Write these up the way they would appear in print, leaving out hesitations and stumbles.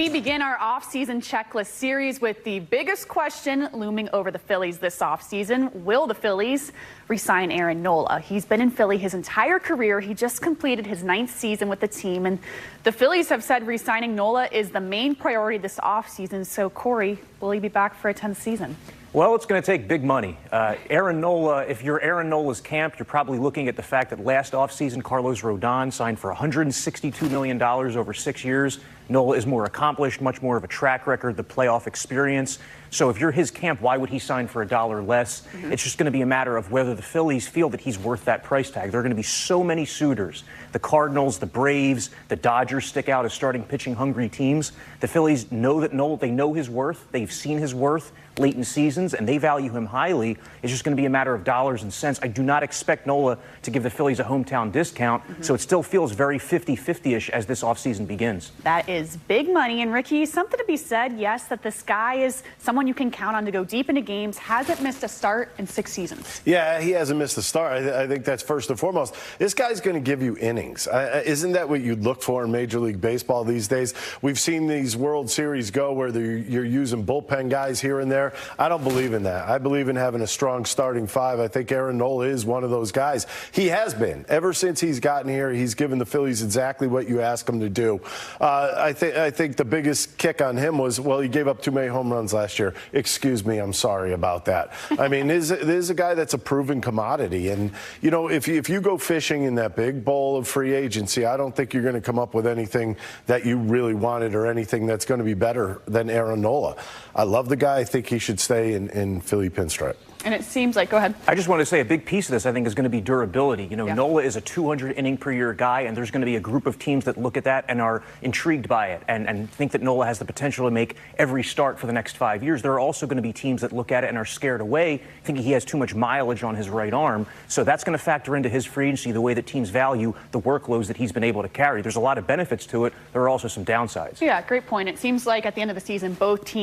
We begin our offseason checklist series with the biggest question looming over the Phillies this offseason. Will the Phillies re-sign Aaron Nola? He's been in Philly his entire career. He just completed his 9th season with the team, and the Phillies have said re-signing Nola is the main priority this offseason. So, Corey, will he be back for a 10th season? Well, it's going to take big money. Aaron Nola, if you're Aaron Nola's camp, you're probably looking at the fact that last offseason, Carlos Rodon signed for $162 million over 6 years. Nola is more accomplished, much more of a track record, the playoff experience. So if you're his camp, why would he sign for $1 less? It's just going to be a matter of whether the Phillies feel that he's worth that price tag. There are going to be so many suitors. The Cardinals, the Braves, the Dodgers stick out as starting pitching hungry teams. The Phillies know that Nola, they know his worth. They've seen his worth late in seasons, and they value him highly. It's just going to be a matter of dollars and cents. I do not expect Nola to give the Phillies a hometown discount, so it still feels very 50-50-ish as this offseason begins. That is big money. And Ricky, something to be said, yes, that this guy is someone you can count on to go deep into games, hasn't missed a start in 6 seasons. Yeah, he hasn't missed a start. I think that's first and foremost. This guy's going to give you innings. Isn't that what you'd look for in Major League Baseball these days? We've seen these World Series go where you're using bullpen guys here and there. I don't believe in that. I believe in having a strong starting five. I think Aaron Nola is one of those guys. He has been. Ever since he's gotten here, he's given the Phillies exactly what you ask him to do. I think the biggest kick on him was, well, he gave up too many home runs last year. Excuse me, I'm sorry about that. I mean, this is a guy that's a proven commodity. And, you know, if you go fishing in that big bowl of free agency, I don't think you're going to come up with anything that you really wanted or anything that's going to be better than Aaron Nola. I love the guy. I think he should stay in Philly pinstripe. And it seems like, go ahead. I just want to say a big piece of this, I think, is going to be durability. You know, Nola is a 200-inning-per-year guy, and there's going to be a group of teams that look at that and are intrigued by it and think that Nola has the potential to make every start for the next 5 years. There are also going to be teams that look at it and are scared away, thinking he has too much mileage on his right arm. So that's going to factor into his free agency, the way that teams value the workloads that he's been able to carry. There's a lot of benefits to it. There are also some downsides. Yeah, great point. It seems like at the end of the season, both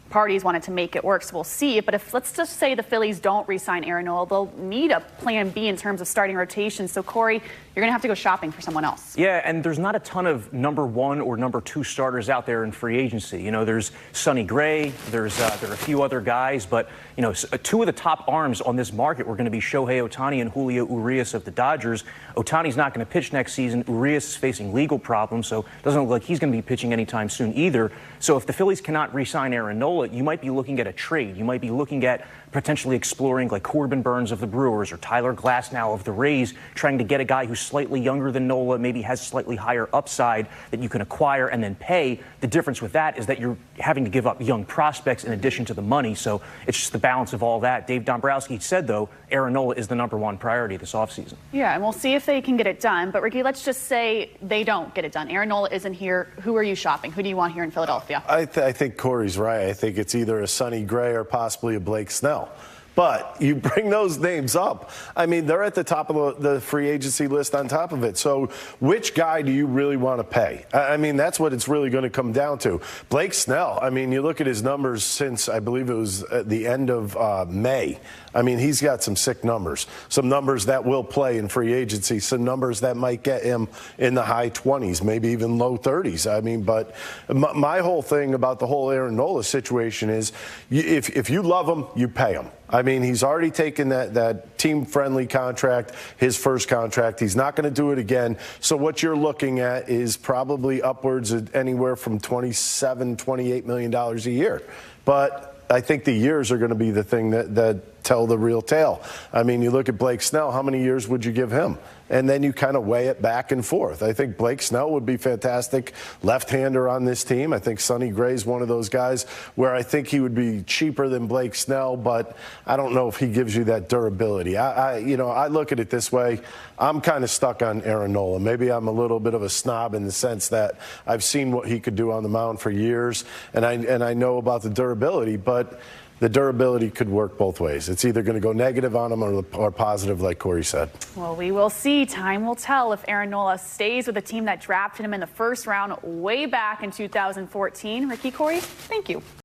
parties wanted to make it work, so we'll see. But if, let's just say the Phillies don't re-sign Aaron Nola, they'll need a plan B in terms of starting rotation. So, Corey, you're going to have to go shopping for someone else. Yeah, and there's not a ton of number 1 or number 2 starters out there in free agency. You know, there's Sonny Gray, there are a few other guys, but, you know, 2 of the top arms on this market were going to be Shohei Ohtani and Julio Urias of the Dodgers. Ohtani's not going to pitch next season. Urias is facing legal problems, so it doesn't look like he's going to be pitching anytime soon either. So if the Phillies cannot re-sign Aaron Nola, you might be looking at a trade. You might be looking at potentially exploring like Corbin Burns of the Brewers or Tyler Glasnow of the Rays, trying to get a guy who's slightly younger than Nola, maybe has slightly higher upside that you can acquire and then pay. The difference with that is that you're having to give up young prospects in addition to the money. So it's just the balance of all that. Dave Dombrowski said, though, Aaron Nola is the number 1 priority this offseason. Yeah, and we'll see if they can get it done. But, Ricky, let's just say they don't get it done. Aaron Nola isn't here. Who are you shopping? Who do you want here in Philadelphia? I think Corey's right. I think it's either a Sonny Gray or possibly a Blake Snell. But you bring those names up. I mean, they're at the top of the free agency list on top of it. So which guy do you really want to pay? I mean, that's what it's really going to come down to. Blake Snell, I mean, you look at his numbers since, I believe it was at the end of May. I mean, he's got some sick numbers, some numbers that will play in free agency, some numbers that might get him in the high 20s, maybe even low 30s. I mean, but my whole thing about the whole Aaron Nola situation is if you love him, you pay him. I mean, he's already taken that team-friendly contract, his first contract. He's not going to do it again. So what you're looking at is probably upwards of anywhere from $27, $28 million a year. But I think the years are going to be the thing that tell the real tale. I mean, you look at Blake Snell, how many years would you give him? And then you kind of weigh it back and forth. I think Blake Snell would be fantastic left-hander on this team. I think Sonny Gray's one of those guys where I think he would be cheaper than Blake Snell, but I don't know if he gives you that durability. I look at it this way. I'm kind of stuck on Aaron Nola. Maybe I'm a little bit of a snob in the sense that I've seen what he could do on the mound for years, and I know about the durability, but the durability could work both ways. It's either going to go negative on him or positive, like Corey said. Well, we will see. Time will tell if Aaron Nola stays with a team that drafted him in the first round way back in 2014. Ricky, Corey, thank you.